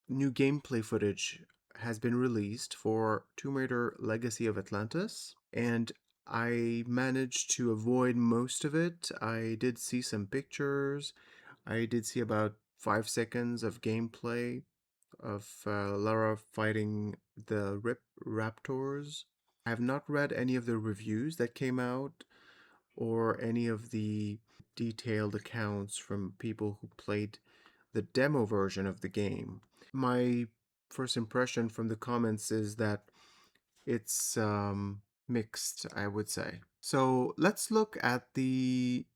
new gameplay footage has been released for Tomb Raider Legacy of Atlantis, and I managed to avoid most of it. I did see some pictures. I did see about 5 seconds of gameplay of Lara fighting the Rip Raptors. I have not read any of the reviews that came out or any of the detailed accounts from people who played the demo version of the game. My first impression from the comments is that it's mixed, I would say. So let's look at the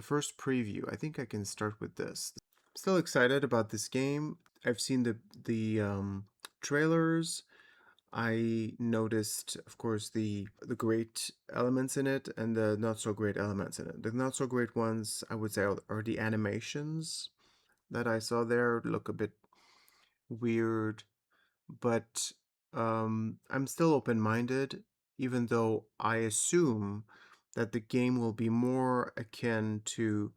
first preview. I think I can start with this. Still excited about this game. I've seen the trailers. I noticed, of course, the great elements in it and the not so great elements in it. The not so great ones, I would say, are the animations that I saw there look a bit weird, but I'm still open-minded, even though I assume that the game will be more akin to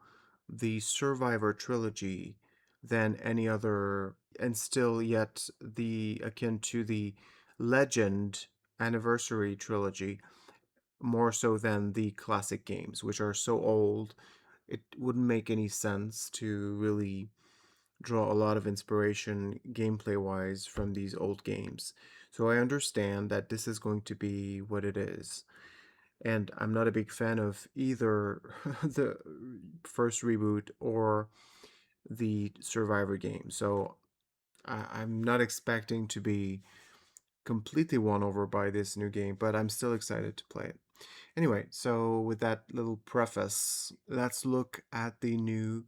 the Survivor trilogy than any other, and still yet the akin to the Legend Anniversary trilogy, more so than the classic games, which are so old, it wouldn't make any sense to really draw a lot of inspiration gameplay wise from these old games. So I understand that this is going to be what it is. And I'm not a big fan of either the first reboot or the Survivor game. So I'm not expecting to be completely won over by this new game, but I'm still excited to play it. Anyway, so with that little preface, let's look at the new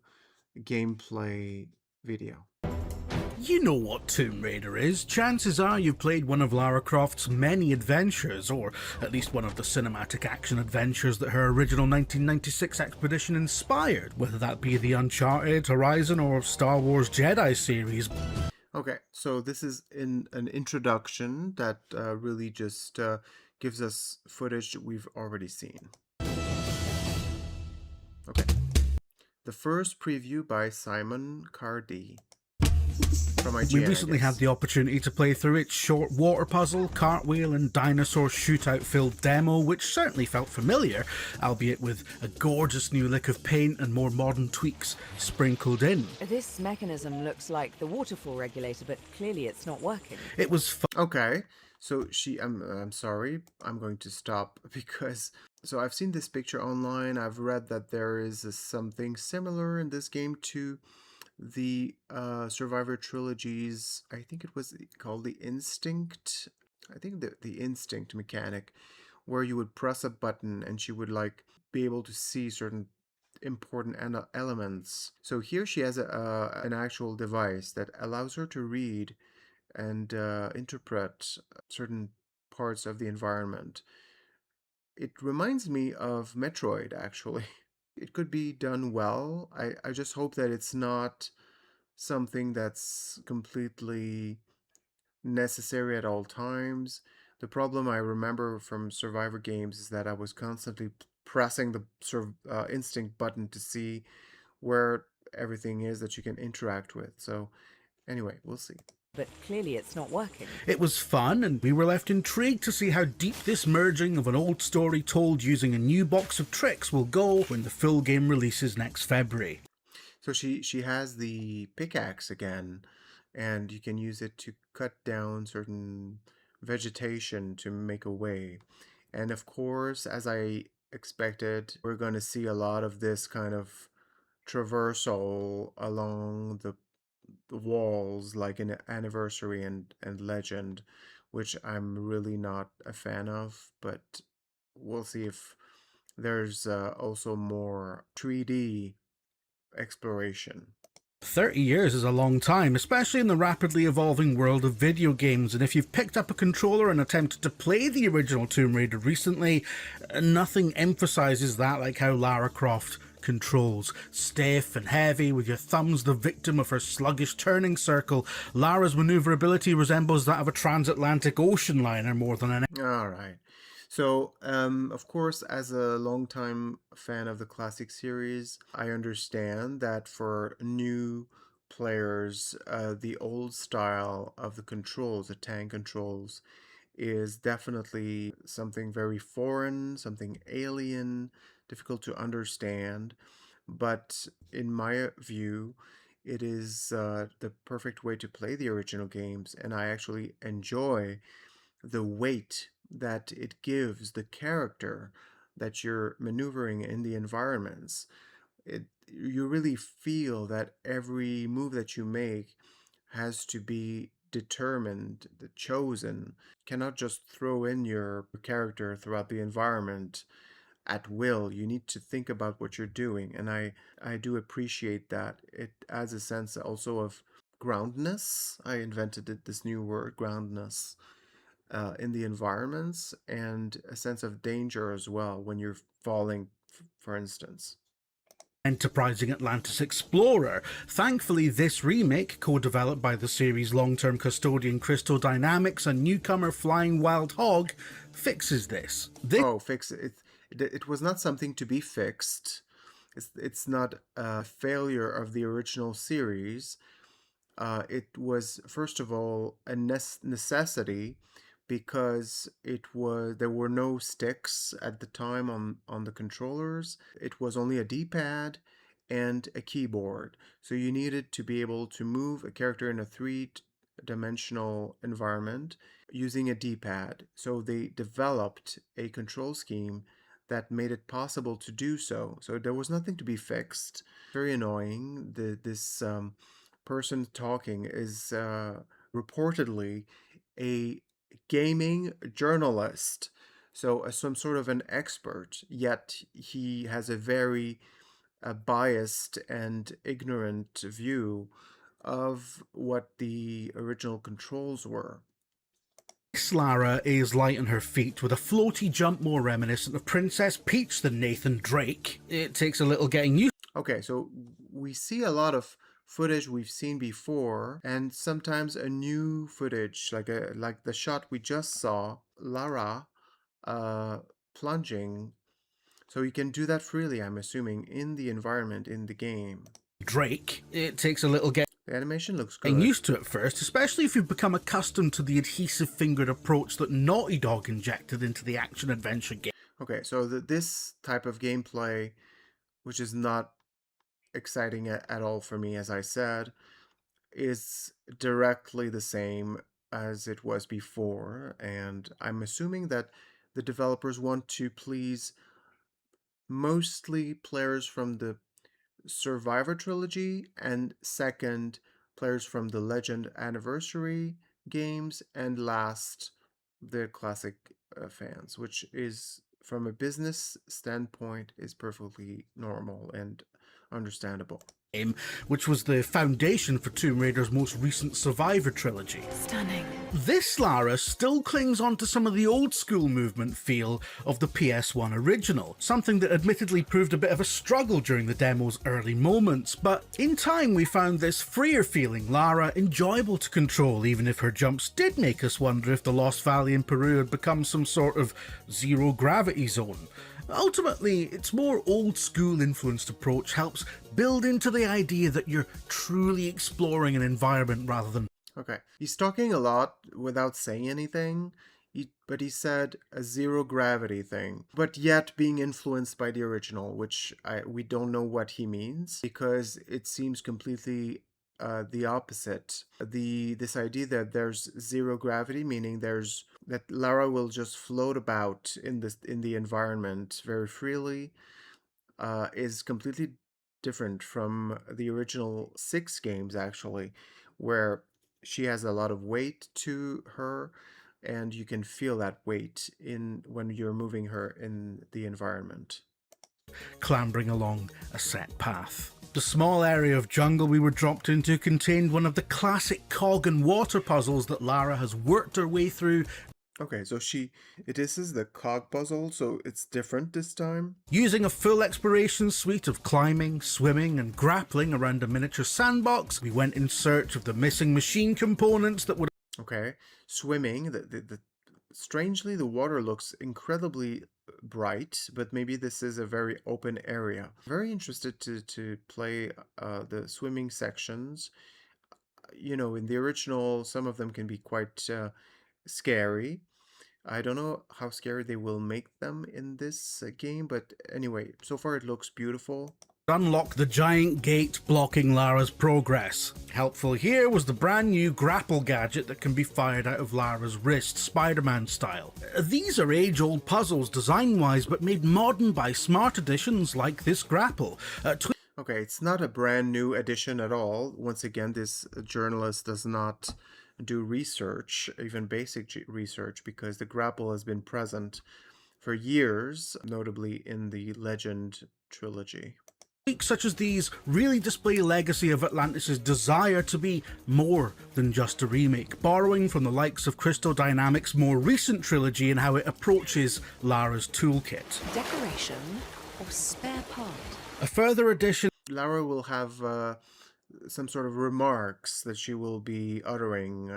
gameplay video. You know what Tomb Raider is. Chances are you've played one of Lara Croft's many adventures, or at least one of the cinematic action adventures that her original 1996 expedition inspired, whether that be the Uncharted, Horizon, or Star Wars Jedi series. Okay, so this is an introduction that really just gives us footage we've already seen. Okay. The first preview by Simon Cardy. From We IGN, I recently had guess. the opportunity to play through its short water puzzle, cartwheel, and dinosaur shootout filled demo, which certainly felt familiar, albeit with a gorgeous new lick of paint and more modern tweaks sprinkled in. This mechanism looks like the waterfall regulator, but clearly it's not working. It was Okay, so I'm sorry, I'm going to stop because so I've seen this picture online. I've read that there is something similar in this game to the Survivor trilogies. I think it was called the Instinct. I think the Instinct mechanic, where you would press a button and she would like be able to see certain important elements. So here she has an actual device that allows her to read and interpret certain parts of the environment. It reminds me of Metroid, actually. It could be done well. I just hope that it's not something that's completely necessary at all times. The problem I remember from Survivor games is that I was constantly pressing the instinct button to see where everything is that you can interact with. So, anyway, we'll see. But clearly it's not working. It was fun, and we were left intrigued to see how deep this merging of an old story told using a new box of tricks will go when the full game releases next February. So she has the pickaxe again, and you can use it to cut down certain vegetation to make a way. And of course, as I expected, we're going to see a lot of this kind of traversal along the walls like in Anniversary and Legend, which I'm really not a fan of, but we'll see if there's also more 3D exploration. 30 years is a long time, especially in the rapidly evolving world of video games, and if you've picked up a controller and attempted to play the original Tomb Raider recently, nothing emphasises that like how Lara Croft controls. Stiff and heavy, with your thumbs the victim of her sluggish turning circle, Lara's manoeuvrability resembles that of a transatlantic ocean liner more than an... All right. So, of course, as a longtime fan of the classic series, I understand that for new players, the old style of the controls, the tank controls, is definitely something very foreign, something alien, difficult to understand. But in my view, it is the perfect way to play the original games, and I actually enjoy the weight that it gives the character that you're maneuvering in the environments. You really feel that every move that you make has to be determined, chosen. Cannot just throw in your character throughout the environment at will. You need to think about what you're doing, and I do appreciate that. It adds a sense also of groundness. I invented this new word, groundness, in the environments, and a sense of danger as well when you're falling, for instance. Enterprising Atlantis Explorer. Thankfully, this remake, co-developed by the series' long-term custodian Crystal Dynamics and newcomer Flying Wild Hog, fixes this. Oh, fix it. It was not something to be fixed. It's not a failure of the original series. It was, first of all, a necessity because there were no sticks at the time on the controllers. It was only a D-pad and a keyboard. So you needed to be able to move a character in a three-dimensional environment using a D-pad. So they developed a control scheme that made it possible to do so. So there was nothing to be fixed. Very annoying. This person talking is reportedly a gaming journalist, so some sort of an expert, yet he has a very biased and ignorant view of what the original controls were. This Lara is light on her feet with a floaty jump more reminiscent of Princess Peach than Nathan Drake. It takes a little getting used. Okay, so we see a lot of footage we've seen before, and sometimes a new footage, like the shot we just saw, Lara plunging. So you can do that freely, I'm assuming, in the environment in the game. Drake. It takes a little getting The animation looks good. used to at first, especially if you've become accustomed to the adhesive fingered approach that Naughty Dog injected into the action adventure game. Okay, so this type of gameplay, which is not exciting at all for me, as I said, is directly the same as it was before, and I'm assuming that the developers want to please mostly players from the Survivor trilogy, and second, players from the Legend Anniversary games, and last, the classic fans, which is, from a business standpoint, is perfectly normal and understandable. Which was the foundation for Tomb Raider's most recent Survivor trilogy. Stunning. This Lara still clings on to some of the old school movement feel of the PS1 original, something that admittedly proved a bit of a struggle during the demo's early moments, but in time we found this freer feeling Lara enjoyable to control, even if her jumps did make us wonder if the Lost Valley in Peru had become some sort of zero gravity zone. Ultimately, its more old-school influenced approach helps build into the idea that you're truly exploring an environment rather than... Okay, he's talking a lot without saying anything, but he said a zero gravity thing, but yet being influenced by the original, which we don't know what he means, because it seems completely the opposite. This idea that there's zero gravity, meaning that Lara will just float about in the environment very freely, is completely different from the original 6 games, actually, where she has a lot of weight to her, and you can feel that weight when you're moving her in the environment. clambering along a set path. The small area of jungle we were dropped into contained one of the classic cog and water puzzles that Lara has worked her way through. Okay, so this is the cog puzzle, so it's different this time. Using a full exploration suite of climbing, swimming, and grappling around a miniature sandbox, we went in search of the missing machine components that would... Okay, swimming. Strangely, the water looks incredibly bright, but maybe this is a very open area. Very interested to play the swimming sections. You know, in the original, some of them can be quite scary. I don't know how scary they will make them in this game, but anyway, so far it looks beautiful. Unlock the giant gate blocking Lara's progress. Helpful here was the brand new grapple gadget that can be fired out of Lara's wrist, Spider-Man style. These are age-old puzzles design-wise, but made modern by smart additions like this grapple. Okay, it's not a brand new addition at all. Once again, this journalist does not do research, even basic research, because the grapple has been present for years, notably in the Legend trilogy. Tweaks such as these really display Legacy of Atlantis' desire to be more than just a remake, borrowing from the likes of Crystal Dynamics' more recent trilogy and how it approaches Lara's toolkit. Decoration or spare part? A further addition. Lara will have some sort of remarks that she will be uttering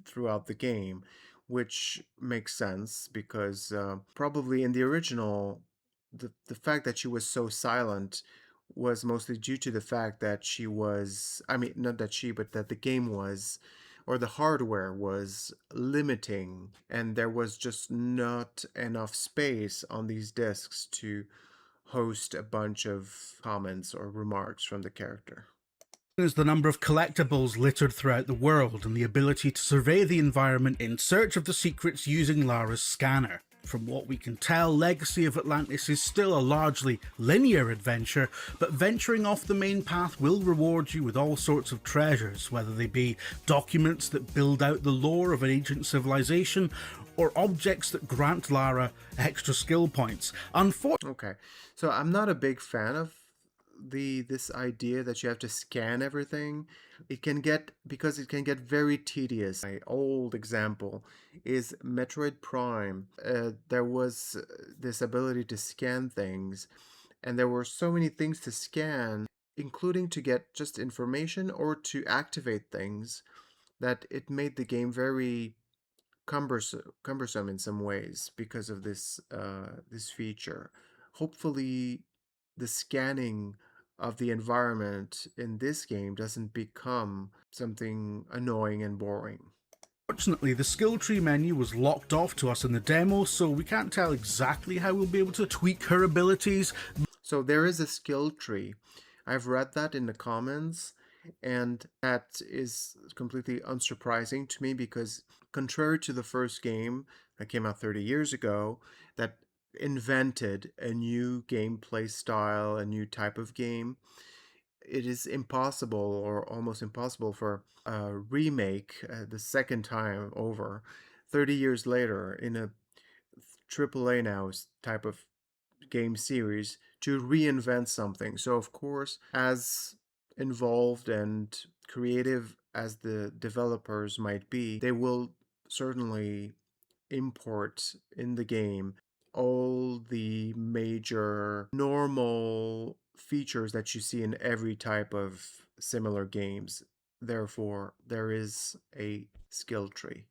throughout the game, which makes sense because probably in the original, the fact that she was so silent was mostly due to the fact that she was, I mean, not that she, but that the game was, or the hardware was limiting, and there was just not enough space on these discs to host a bunch of comments or remarks from the character. Is the number of collectibles littered throughout the world and the ability to survey the environment in search of the secrets using Lara's scanner. From what we can tell, Legacy of Atlantis is still a largely linear adventure, but venturing off the main path will reward you with all sorts of treasures, whether they be documents that build out the lore of an ancient civilization, or objects that grant Lara extra skill points. Okay, so I'm not a big fan of this idea that you have to scan everything. It can get, because it can get very tedious. My old example is Metroid Prime. There was this ability to scan things, and there were so many things to scan, including to get just information or to activate things, that it made the game very cumbersome in some ways because of this feature. Hopefully, the scanning of the environment in this game doesn't become something annoying and boring. Fortunately, the skill tree menu was locked off to us in the demo, so we can't tell exactly how we'll be able to tweak her abilities. So there is a skill tree. I've read that in the comments, and that is completely unsurprising to me because, contrary to the first game that came out 30 years ago, that invented a new gameplay style, a new type of game, it is impossible or almost impossible for a remake the second time over 30 years later in a AAA now type of game series to reinvent something. So, of course, as involved and creative as the developers might be, they will certainly import in the game all the major normal features that you see in every type of similar games. Therefore, there is a skill tree.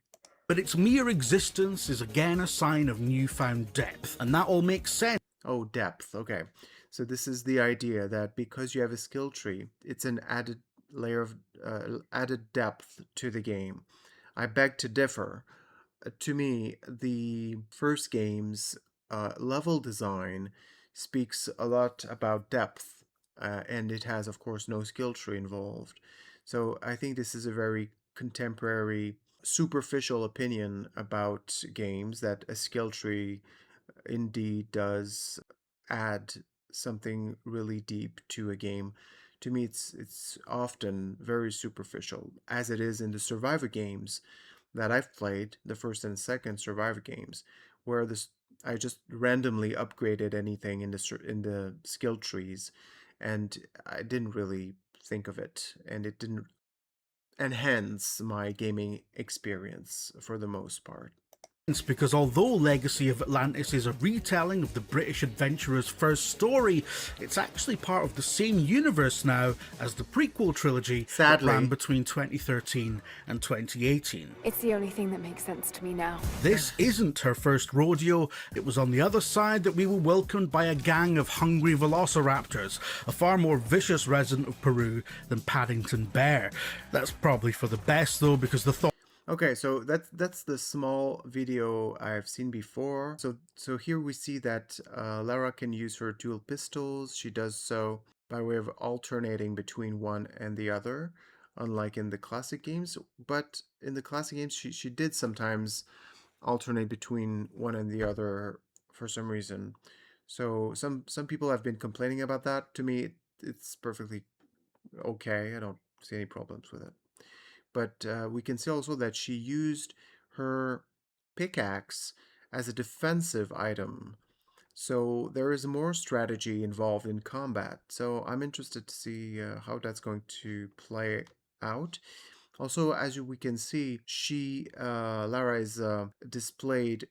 But its mere existence is again a sign of newfound depth, and that all makes sense. Oh, depth. Okay. So this is the idea that because you have a skill tree, it's an added layer of added depth to the game. I beg to differ. To me, the first game's level design speaks a lot about depth, and it has, of course, no skill tree involved. So I think this is a very contemporary, superficial opinion about games that a skill tree indeed does add something really deep to a game. To me, it's often very superficial, as it is in the Survivor games that I've played, the first and second Survivor games, where this I just randomly upgraded anything in the skill trees, and I didn't really think of it, and it didn't enhance my gaming experience for the most part. because although Legacy of Atlantis is a retelling of the British adventurer's first story, it's actually part of the same universe now as the prequel trilogy that ran Sadly. between 2013 and 2018. It's the only thing that makes sense to me now. This isn't her first rodeo. It was on the other side that we were welcomed by a gang of hungry velociraptors, a far more vicious resident of Peru than Paddington Bear. That's probably for the best though, because the thought Okay, so that's the small video I've seen before. So here we see that Lara can use her dual pistols. She does so by way of alternating between one and the other, unlike in the classic games. But in the classic games, she did sometimes alternate between one and the other for some reason. So some people have been complaining about that. To me, it's perfectly okay. I don't see any problems with it. But we can see also that she used her pickaxe as a defensive item. So there is more strategy involved in combat. So I'm interested to see how that's going to play out. Also, as we can see, Lara is displayed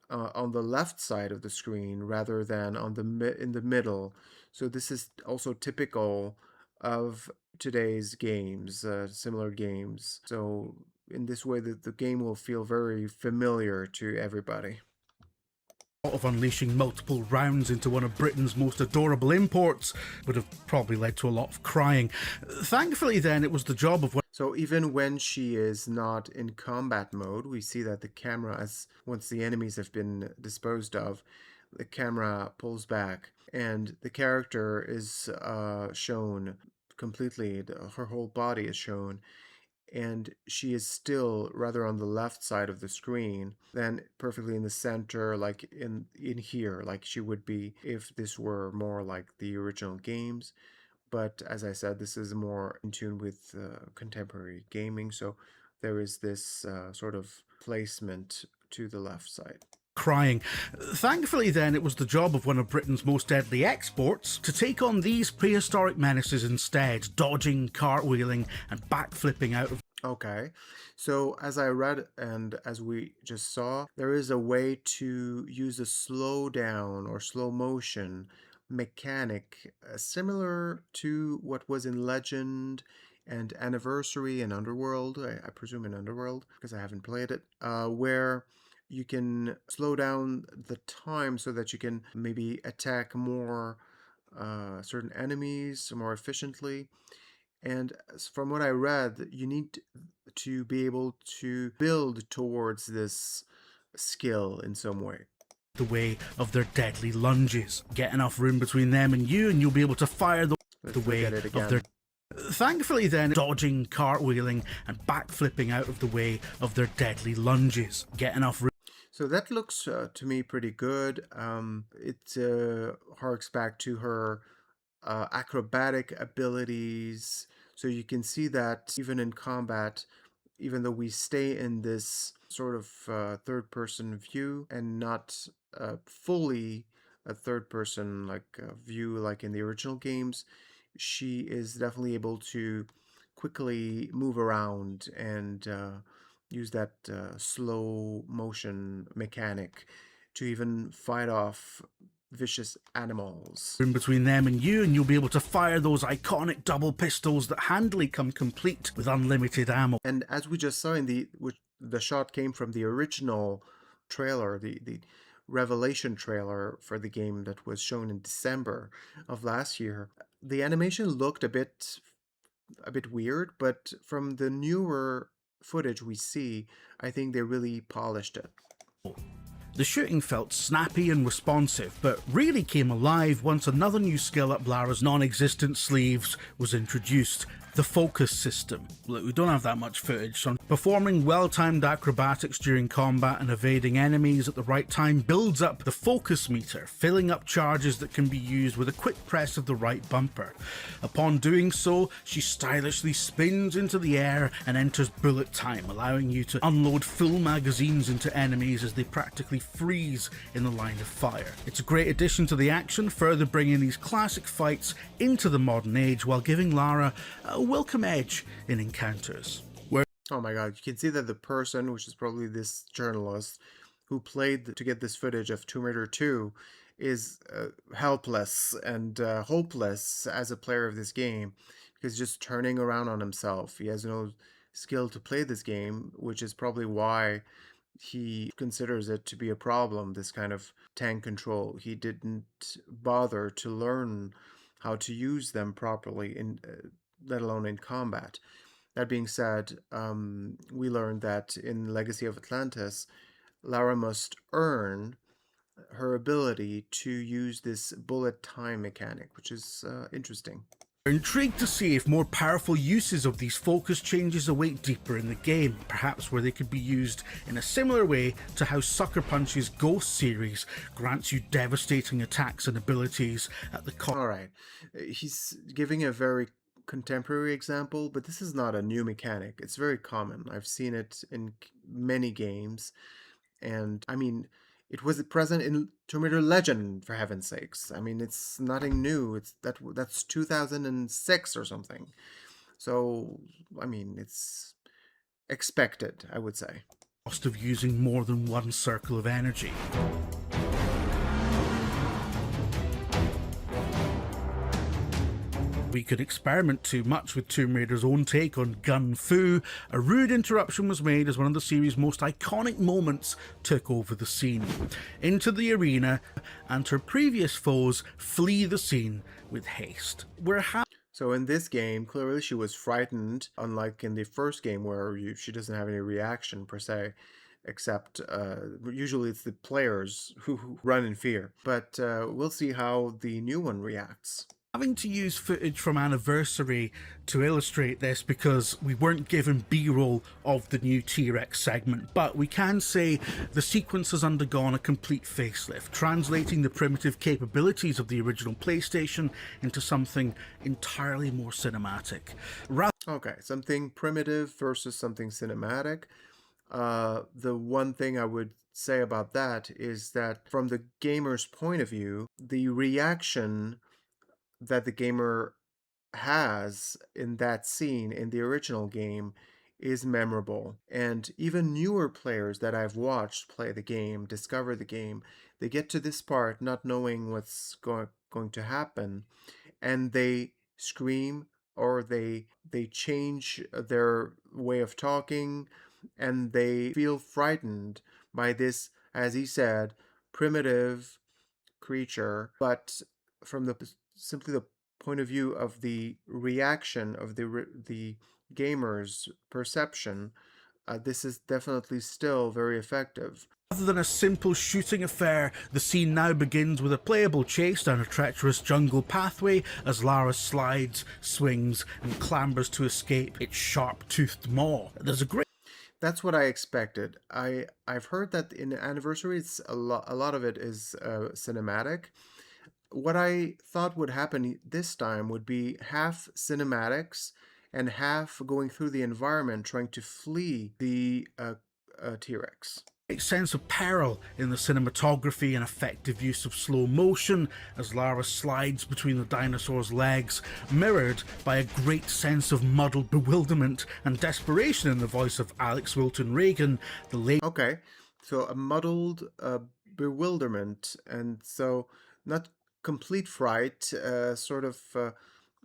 on the left side of the screen rather than on in the middle. So this is also typical of today's games, similar games. So in this way, the game will feel very familiar to everybody. of unleashing multiple rounds into one of Britain's most adorable imports would have probably led to a lot of crying. Thankfully then, it was the job of So even when she is not in combat mode, we see that the camera, as once the enemies have been disposed of, the camera pulls back and the character is shown completely. Her whole body is shown, and she is still rather on the left side of the screen than perfectly in the center, like in here, like she would be if this were more like the original games. But as I said, this is more in tune with contemporary gaming, so there is this sort of placement to the left side. Crying. Thankfully then, it was the job of one of Britain's most deadly exports to take on these prehistoric menaces instead, dodging, cartwheeling and backflipping out of Okay, so as I read and as we just saw, there is a way to use a slow down or slow motion mechanic similar to what was in Legend and Anniversary and Underworld. I presume in Underworld because I haven't played it, where you can slow down the time so that you can maybe attack more certain enemies more efficiently. And from what I read, you need to be able to build towards this skill in some way. the way of their deadly lunges. Get enough room between them and you, and you'll be able to fire the Let's way look at it again. of their. Thankfully then, dodging, cartwheeling and backflipping out of the way of their deadly lunges. Get enough room. So that looks to me pretty good. It harks back to her acrobatic abilities. So you can see that even in combat, even though we stay in this sort of third-person view and not fully a third-person view like in the original games, she is definitely able to quickly move around and use that slow motion mechanic to even fight off vicious animals. Room between them and you, and you'll be able to fire those iconic double pistols that handily come complete with unlimited ammo. And as we just saw in the shot came from the original trailer, the Revelation trailer for the game that was shown in December of last year. The animation looked a bit weird, but from the newer footage we see, I think they really polished it. The shooting felt snappy and responsive, but really came alive once another new skill up Lara's non-existent sleeves was introduced. The focus system. Look, we don't have that much footage, so performing well-timed acrobatics during combat and evading enemies at the right time builds up the focus meter, filling up charges that can be used with a quick press of the right bumper. Upon doing so, she stylishly spins into the air and enters bullet time, allowing you to unload full magazines into enemies as they practically freeze in the line of fire. It's a great addition to the action, further bringing these classic fights into the modern age while giving Lara a welcome edge in encounters. Oh my god, you can see that the person, which is probably this journalist, who played to get this footage of Tomb Raider 2 is helpless and hopeless as a player of this game because he's just turning around on himself. He has no skill to play this game, which is probably why he considers it to be a problem, this kind of tank control. He didn't bother to learn how to use them properly, let alone in combat. That being said, we learned that in Legacy of Atlantis, Lara must earn her ability to use this bullet time mechanic, which is interesting. We're intrigued to see if more powerful uses of these focus changes await deeper in the game, perhaps where they could be used in a similar way to how Sucker Punch's Ghost series grants you devastating attacks and abilities at the cost. Alright, he's giving a very contemporary example, but this is not a new mechanic. It's very common. I've seen it in many games, and I mean, it was present in Tomb Raider Legend, for heaven's sakes. I mean, it's nothing new. That's 2006 or something. So, I mean, it's expected, I would say. Of using more than one circle of energy. We could experiment too much with Tomb Raider's own take on gun fu. A rude interruption was made as one of the series' most iconic moments took over the scene. Into the arena, and her previous foes flee the scene with haste. So in this game, clearly she was frightened, unlike in the first game where she doesn't have any reaction per se, except usually it's the players who run in fear. But we'll see how the new one reacts. Having to use footage from Anniversary to illustrate this because we weren't given B-roll of the new T-Rex segment, but we can say the sequence has undergone a complete facelift, translating the primitive capabilities of the original PlayStation into something entirely more cinematic. Okay, something primitive versus something cinematic. The one thing I would say about that is that from the gamer's point of view, the reaction that the gamer has in that scene in the original game is memorable. And even newer players that I've watched play the game, discover the game, they get to this part not knowing what's going to happen, and they scream or they change their way of talking, and they feel frightened by this, as he said, primitive creature. But from simply the point of view of the reaction of the gamer's perception, this is definitely still very effective. Rather than a simple shooting affair, the scene now begins with a playable chase down a treacherous jungle pathway as Lara slides, swings, and clambers to escape its sharp-toothed maw. There's a great... That's what I expected. I've heard that in Anniversary, it's a lot of it is cinematic. What I thought would happen this time would be half cinematics and half going through the environment trying to flee the T-Rex. Sense of peril in the cinematography and effective use of slow motion as Lara slides between the dinosaur's legs, mirrored by a great sense of muddled bewilderment and desperation in the voice of Alex Wilton Reagan, the late... Okay, so a muddled bewilderment, and so not complete fright, sort of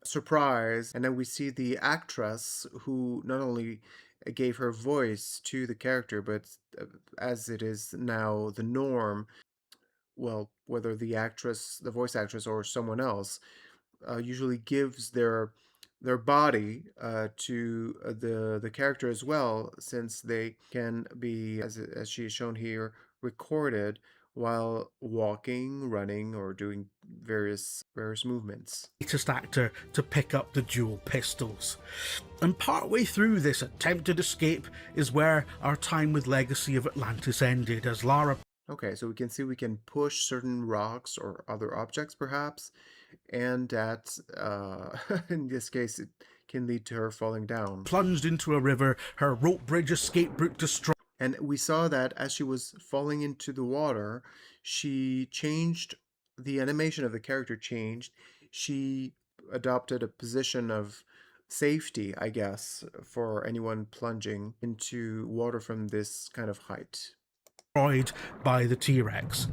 surprise, and then we see the actress who not only gave her voice to the character, but as it is now the norm, well, whether the voice actress or someone else, usually gives their body to the character as well, since they can be, as she is shown here, recorded while walking, running, or doing various movements. Latest actor to pick up the dual pistols. And partway through this attempted escape is where our time with Legacy of Atlantis ended, as Lara... Okay, so we can see we can push certain rocks or other objects perhaps, and that in this case it can lead to her falling down. Plunged into a river, her rope bridge escape route destroyed. And we saw that as she was falling into the water, she changed, the animation of the character changed. She adopted a position of safety, I guess, for anyone plunging into water from this kind of height. destroyed by the T-Rex.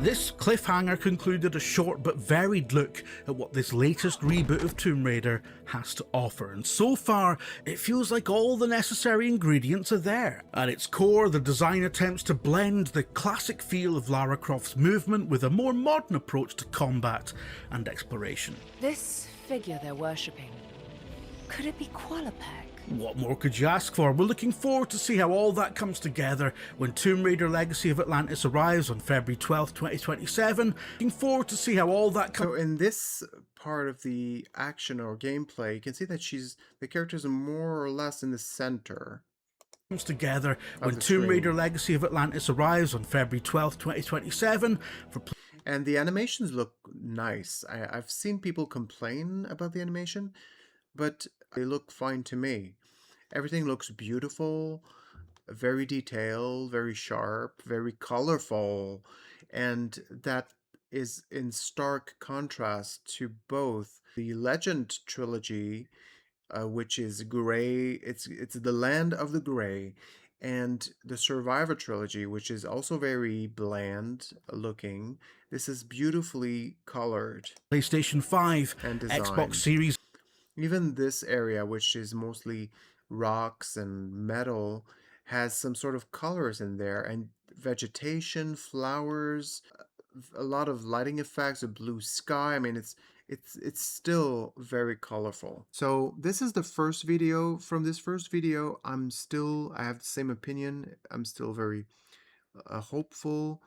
This cliffhanger concluded a short but varied look at what this latest reboot of Tomb Raider has to offer, and so far it feels like all the necessary ingredients are there. At its core, the design attempts to blend the classic feel of Lara Croft's movement with a more modern approach to combat and exploration. This figure they're worshipping, could it be Qualipeg? What more could you ask for? We're looking forward to see how all that comes together when Tomb Raider Legacy of Atlantis arrives on February 12th, 2027. Looking forward to see how all that So in this part of the action or gameplay, you can see that the characters are more or less in the center comes together of when the Tomb Raider screen. Legacy of Atlantis arrives on February 12th, 2027 for And the animations look nice. I've seen people complain about the animation, but they look fine to me. Everything looks beautiful, very detailed, very sharp, very colorful, and that is in stark contrast to both the Legend trilogy, which is gray. It's the land of the gray, and the Survivor trilogy, which is also very bland looking. This is beautifully colored PlayStation 5, and Xbox designed. Series Even this area, which is mostly rocks and metal, has some sort of colors in there, and vegetation, flowers, a lot of lighting effects, a blue sky. I mean, it's still very colorful. So this is the first video. From this first video, I have the same opinion. I'm still very hopeful.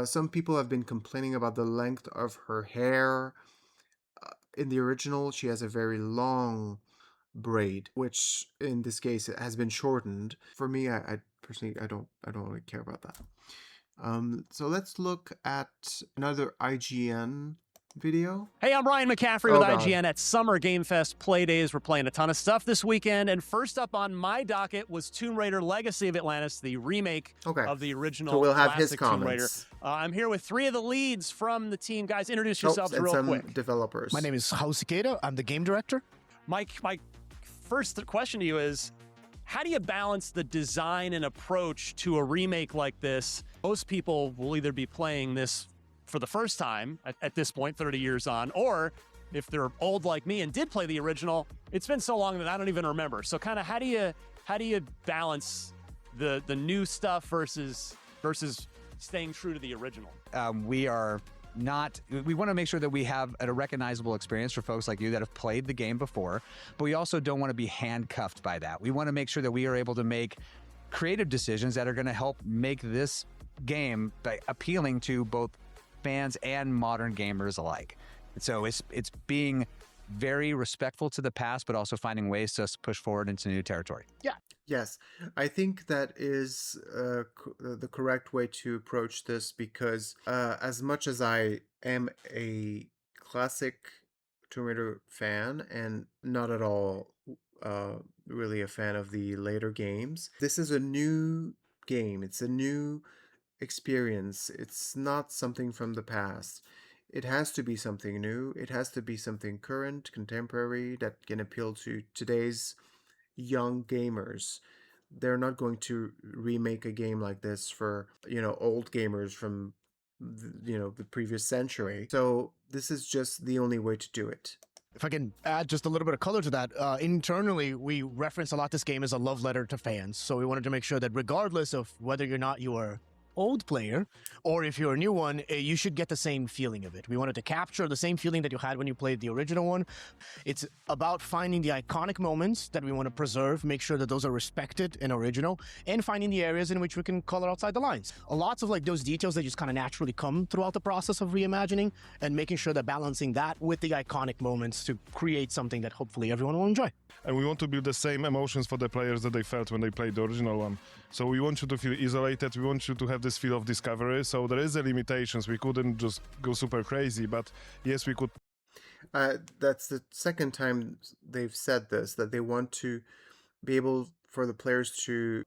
Some people have been complaining about the length of her hair. In the original, she has a very long braid, which in this case it has been shortened. For me, I personally I don't really care about that. So let's look at another IGN video. Hey, I'm Ryan McCaffrey Oh, with God. IGN at Summer Game Fest Play Days. We're playing a ton of stuff this weekend, and first up on my docket was Tomb Raider Legacy of Atlantis, the remake Okay. of the original So we'll have his classic Tomb Raider. comments. I'm here with three of the leads from the team. Guys, introduce Oh, yourselves and real some quick. developers. My name is Hausikeda. I'm the game director. Mike, my first question to you is, how do you balance the design and approach to a remake like this? Most people will either be playing this for the first time at this point, 30 years on, or if they're old like me and did play the original, it's been so long that I don't even remember. So kind of how do you balance the new stuff versus staying true to the original? We want to make sure that we have a recognizable experience for folks like you that have played the game before, but we also don't want to be handcuffed by that. We want to make sure that we are able to make creative decisions that are going to help make this game appealing to both fans and modern gamers alike. And so it's being very respectful to the past, but also finding ways to push forward into new territory. Yes, I think that is the correct way to approach this, because as much as I am a classic Tomb Raider fan and not at all really a fan of the later games, this is a new game. It's a new experience. It's not something from the past. It has to be something new. It has to be something current, contemporary, that can appeal to today's young gamers. They're not going to remake a game like this for, old gamers from, the previous century. So this is just the only way to do it. If I can add just a little bit of color to that, internally, we reference a lot this game as a love letter to fans. So we wanted to make sure that regardless of whether or not you are old player or if you're a new one, you should get the same feeling of it. We wanted to capture the same feeling that you had when you played the original one. It's about finding the iconic moments that we want to preserve, make sure that those are respected and original, and finding the areas in which we can color outside the lines. Lots of those details that just kind of naturally come throughout the process of reimagining, and making sure that balancing that with the iconic moments to create something that hopefully everyone will enjoy. And we want to build the same emotions for the players that they felt when they played the original one. So we want you to feel isolated, we want you to have this feel of discovery. So there is the limitations, we couldn't just go super crazy, but yes, we could. That's the second time they've said this, that they want to be able for the players to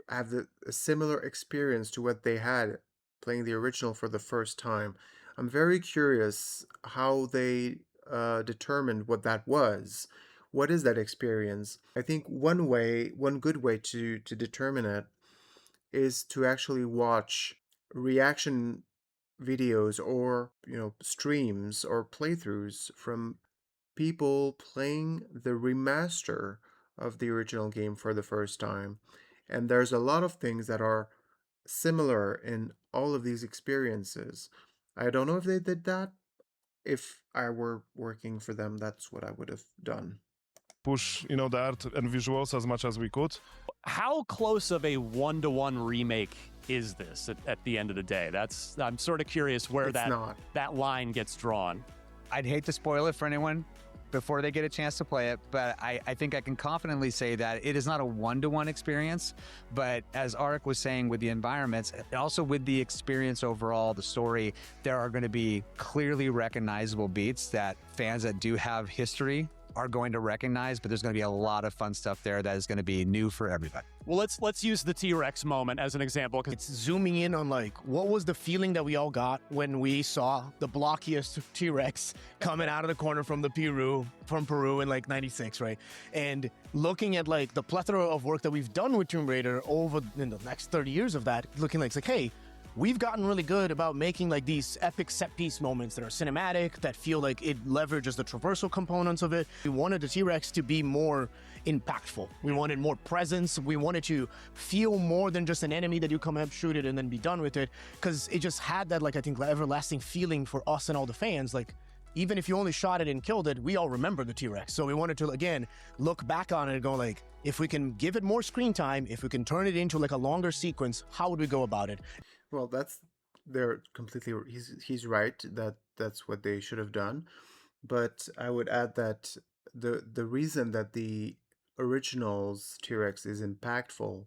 have a similar experience to what they had playing the original for the first time. I'm very curious how they determined what that was. What is that experience? I think one good way to determine it is to actually watch reaction videos or, streams or playthroughs from people playing the remaster of the original game for the first time. And there's a lot of things that are similar in all of these experiences. I don't know if they did that. If I were working for them, that's what I would have done. Push, the art and visuals as much as we could. How close of a one-to-one remake is this at the end of the day? I'm sort of curious where It's not. that line gets drawn. I'd hate to spoil it for anyone before they get a chance to play it, but I think I can confidently say that it is not a one-to-one experience, but as Arik was saying, with the environments, also with the experience overall, the story, there are going to be clearly recognizable beats that fans that do have history are going to recognize, but there's going to be a lot of fun stuff there that is going to be new for everybody. Well, let's use the T-Rex moment as an example. It's zooming in on like what was the feeling that we all got when we saw the blockiest T-Rex coming out of the corner from Peru in like '96, right? And looking at like the plethora of work that we've done with Tomb Raider over in the next 30 years of that, looking like it's like, hey, we've gotten really good about making like these epic set piece moments that are cinematic, that feel like it leverages the traversal components of it. We wanted the T-Rex to be more impactful. We wanted more presence. We wanted to feel more than just an enemy that you come up, shoot it, and then be done with it. Because it just had that, like, I think, everlasting feeling for us and all the fans. Like, even if you only shot it and killed it, we all remember the T-Rex. So we wanted to, again, look back on it and go like, if we can give it more screen time, if we can turn it into like a longer sequence, how would we go about it? Well, they're completely, he's right that that's what they should have done. But I would add that the reason that the originals T-Rex is impactful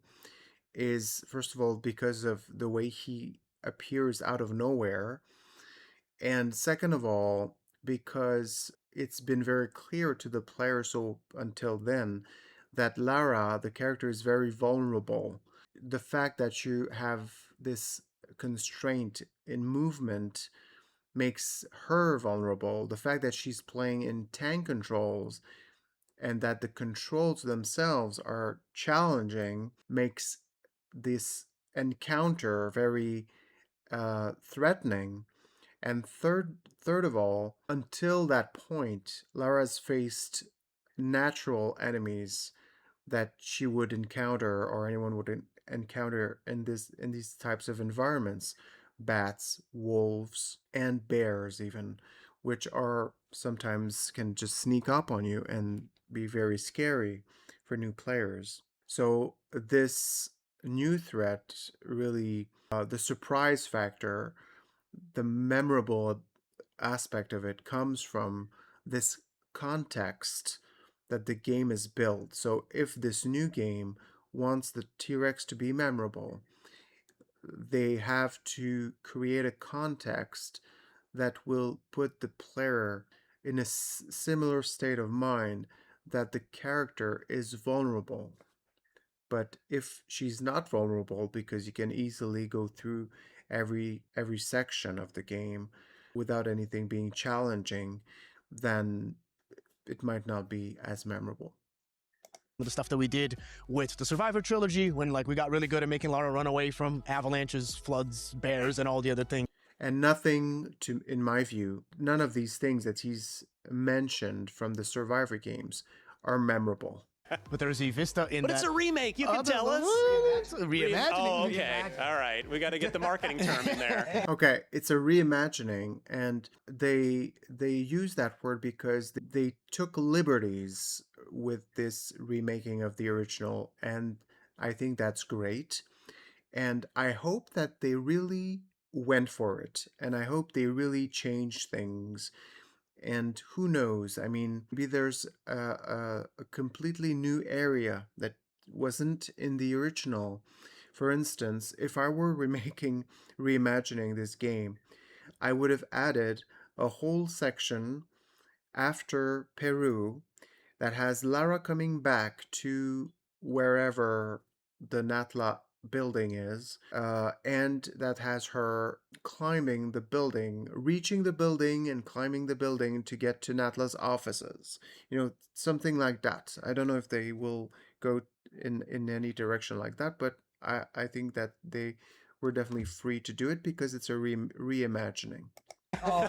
is, first of all, because of the way he appears out of nowhere, and second of all, because it's been very clear to the player so until then that Lara, the character, is very vulnerable. The fact that you have this constraint in movement makes her vulnerable. The fact that she's playing in tank controls and that the controls themselves are challenging makes this encounter very threatening. And third of all, until that point, Lara's faced natural enemies that she would encounter or anyone would encounter in these types of environments: bats, wolves, and bears even, which are sometimes can just sneak up on you and be very scary for new players. So this new threat really, the surprise factor, the memorable aspect of it comes from this context that the game is built. So if this new game wants the T-Rex to be memorable, they have to create a context that will put the player in a similar state of mind that the character is vulnerable. But if she's not vulnerable, because you can easily go through every section of the game without anything being challenging, then it might not be as memorable. The stuff that we did with the Survivor trilogy, when like we got really good at making Lara run away from avalanches, floods, bears, and all the other things. And nothing, in my view, none of these things that he's mentioned from the Survivor games are memorable. But there's a vista in But that. it's a remake. You can tell us. It's a reimagining. Oh, okay. All right. We got to get the marketing term in there. Okay, it's a reimagining, and they use that word because they took liberties with this remaking of the original, and I think that's great. And I hope that they really went for it, and I hope they really changed things. And who knows? I mean, maybe there's a completely new area that wasn't in the original. For instance, if I were reimagining this game, I would have added a whole section after Peru that has Lara coming back to wherever the Natla building is, and that has her climbing the building, reaching the building and climbing the building to get to Natla's offices. Something like that. I don't know if they will go in any direction like that, but I think that they were definitely free to do it because it's a reimagining. I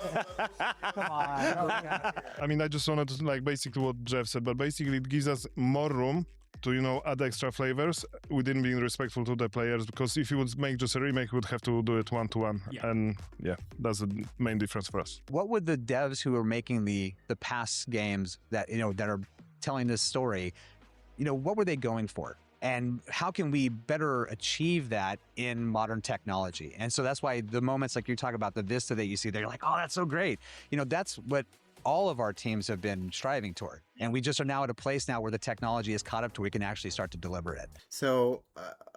mean, I just wanted to like basically what Jeff said, but basically it gives us more room to add extra flavors within being respectful to the players. Because if you would make just a remake, you would have to do it 1-to-1, and yeah, that's the main difference for us. What would the devs who are making the past games that that are telling this story, what were they going for? And how can we better achieve that in modern technology? And so that's why the moments like you talk about the Vista that you see, they're like, oh, that's so great. That's what all of our teams have been striving toward. And we just are now at a place now where the technology is caught up to where we can actually start to deliver it. So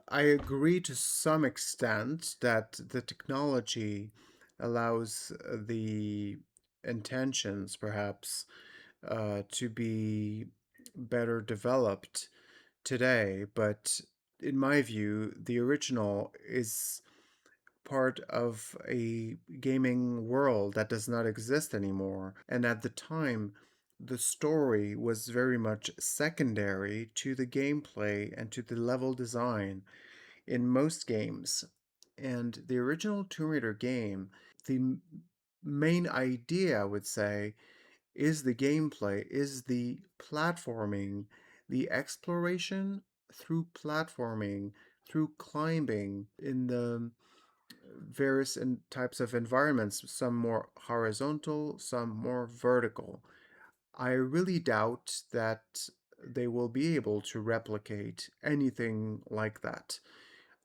I agree to some extent that the technology allows the intentions, perhaps, to be better developed today. But in my view, the original is part of a gaming world that does not exist anymore. And at the time, the story was very much secondary to the gameplay and to the level design in most games. And the original Tomb Raider game, the main idea, I would say, is the gameplay, is the platforming, the exploration through platforming, through climbing in the various types of environments, some more horizontal, some more vertical. I really doubt that they will be able to replicate anything like that.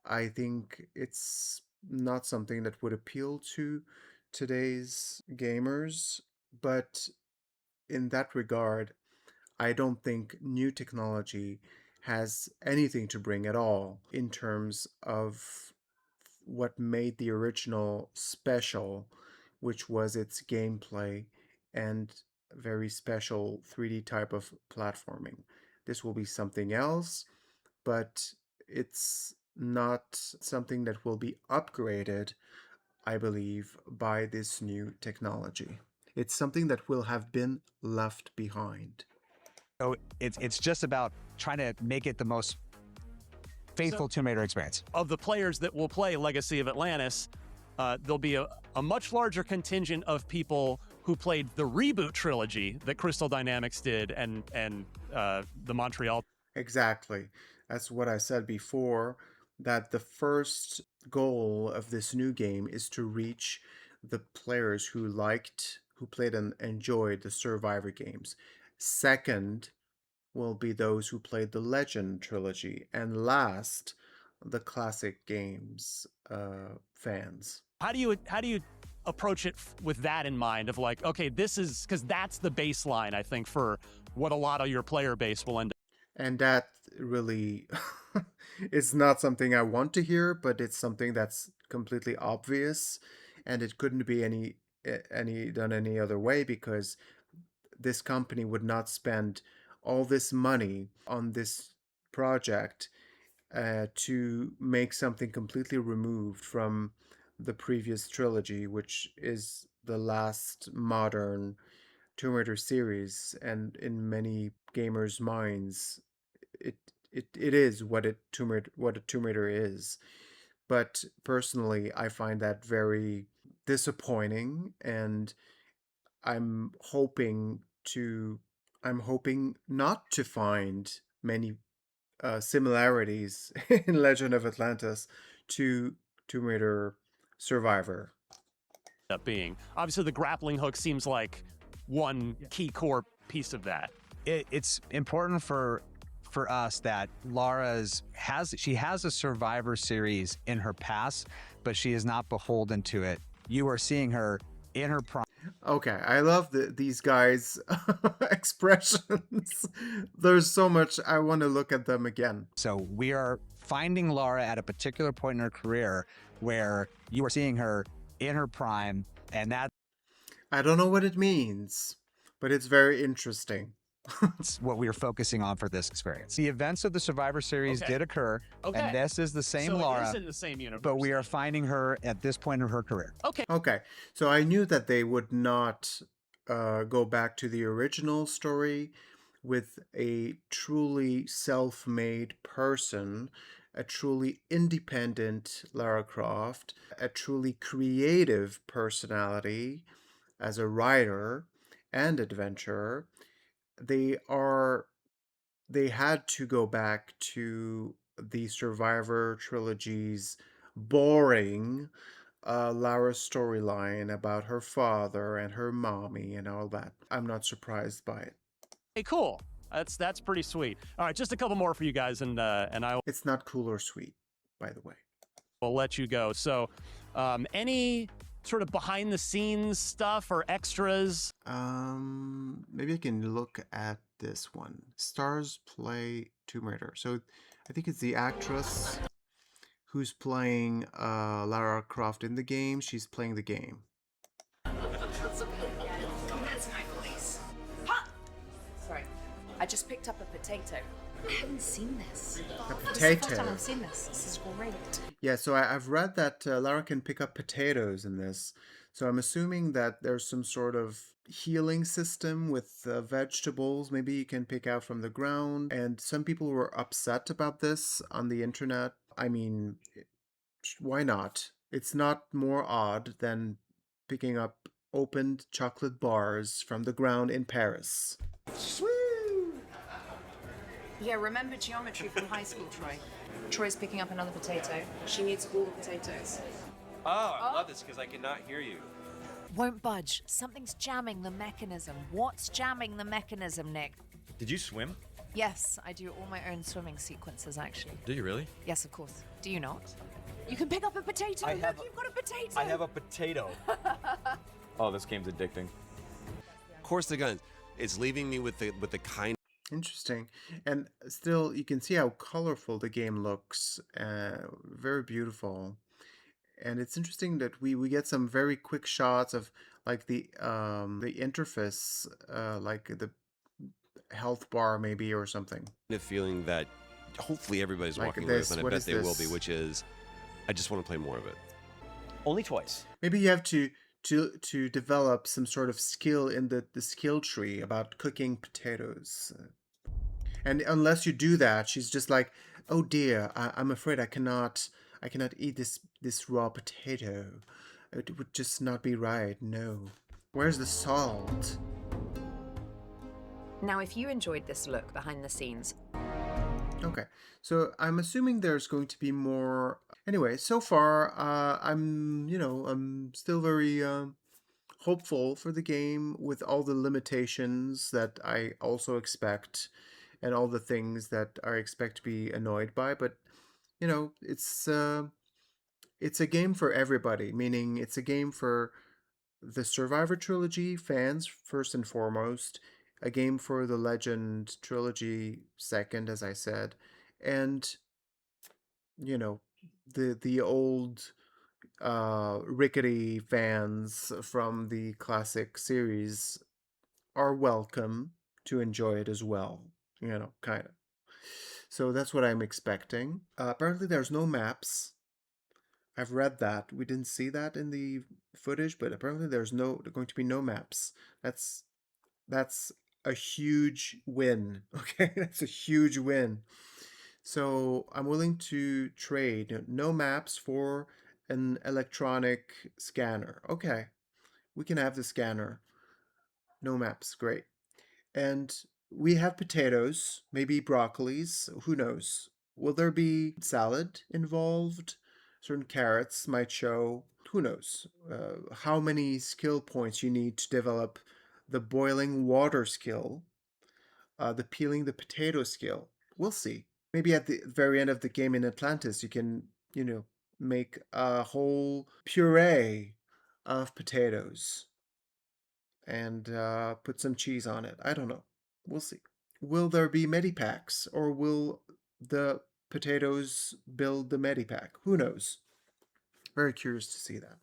I think it's not something that would appeal to today's gamers, but in that regard, I don't think new technology has anything to bring at all in terms of what made the original special, which was its gameplay and very special 3D type of platforming. This will be something else, but it's not something that will be upgraded, I believe, by this new technology. It's something that will have been left behind. So it's just about trying to make it the most faithful Tomb Raider experience. Of the players that will play Legacy of Atlantis, there'll be a much larger contingent of people who played the reboot trilogy that Crystal Dynamics did and the Montreal. Exactly. That's what I said before, that the first goal of this new game is to reach the players who played and enjoyed the Survivor games. Second will be those who played the Legend trilogy. And last, the classic games fans. How do you approach it with that in mind of like, okay, this is because that's the baseline, I think, for what a lot of your player base will end up. And that really is not something I want to hear, but it's something that's completely obvious, and it couldn't be done any other way, because this company would not spend all this money on this project to make something completely removed from the previous trilogy, which is the last modern Tomb Raider series, and in many gamers' minds, it it is what a Tomb Raider is. But personally, I find that very disappointing, and I'm hoping to I'm hoping not to find many similarities in Legend of Atlantis to Tomb Raider Survivor. Up being. Obviously, the grappling hook seems like one key core piece of that. It's important for us that Lara has a Survivor series in her past, but she is not beholden to it. You are seeing her in her prime. Okay, I love these guys' expressions. There's so much, I want to look at them again. So we are finding Lara at a particular point in her career where you are seeing her in her prime, and that I don't know what it means, but it's very interesting. That's what we are focusing on for this experience. The events of the Survivor series did occur, and this is the same So Lara, it is in the same universe. but we are finding her at this point in her career. Okay, so I knew that they would not go back to the original story with a truly self-made person a truly independent Lara Croft, a truly creative personality as a writer and adventurer. They are they had to go back to the Survivor trilogy's boring Lara's storyline about her father and her mommy and all that. I'm not surprised by it. Hey, cool. That's pretty sweet. All right, just a couple more for you guys, and I It's not cool or sweet, by the way. will let you go. So, any sort of behind the scenes stuff or extras? Maybe I can look at this one. Stars play Tomb Raider. So I think it's the actress who's playing Lara Croft in the game. She's playing the game. That's my place. Ha! Sorry, I just picked up a potato. I haven't seen this. A This is the first time potato. I've seen this. This is great. Yeah, so I've read that Lara can pick up potatoes in this. So I'm assuming that there's some sort of healing system with vegetables. Maybe you can pick out from the ground. And some people were upset about this on the internet. I mean, why not? It's not more odd than picking up opened chocolate bars from the ground in Paris. Yeah, remember geometry from high school, Troy? Troy's picking up another potato. She needs all the potatoes. Oh, I love this because I cannot hear you. Won't budge. Something's jamming the mechanism. What's jamming the mechanism, Nick? Did you swim? Yes, I do all my own swimming sequences, actually. Do you really? Yes, of course. Do you not? You can pick up a potato. Look, you've got a potato. I have a potato. Oh, this game's addicting. Of course, the gun. It's leaving me with the kind. Interesting. And still, you can see how colorful the game looks. Very beautiful. And it's interesting that we get some very quick shots of like the interface, like the health bar maybe or something. of feeling that hopefully everybody's Like walking this, away with, and I what bet is they will be, this? which is, I just want to play more of it. Only twice. Maybe you have to develop some sort of skill in the skill tree about cooking potatoes. And unless you do that, she's just like, oh dear, I'm afraid I cannot eat this raw potato. It would just not be right. No. Where's the salt? Now, if you enjoyed this look behind the scenes, Okay, so I'm assuming there's going to be more. Anyway, so far, I'm still very hopeful for the game with all the limitations that I also expect, and all the things that I expect to be annoyed by. But it's a game for everybody. Meaning, it's a game for the Survivor trilogy fans first and foremost, a game for the Legend trilogy second, as I said, and you know the old rickety fans from the classic series are welcome to enjoy it as well. Kind of. So that's what I'm expecting. Apparently, there's no maps. I've read that. We didn't see that in the footage, but apparently there's going to be no maps. That's a huge win. Okay, that's a huge win. So I'm willing to trade no maps for an electronic scanner. Okay, we can have the scanner. No maps, great. And we have potatoes, maybe broccolis, who knows? Will there be salad involved? Certain carrots might show. Who knows how many skill points you need to develop the boiling water skill, the peeling the potato skill. We'll see. Maybe at the very end of the game in Atlantis, you can, make a whole puree of potatoes and put some cheese on it. I don't know. We'll see. Will there be medipacks, or will the potatoes build the medipack? Who knows? Very curious to see that.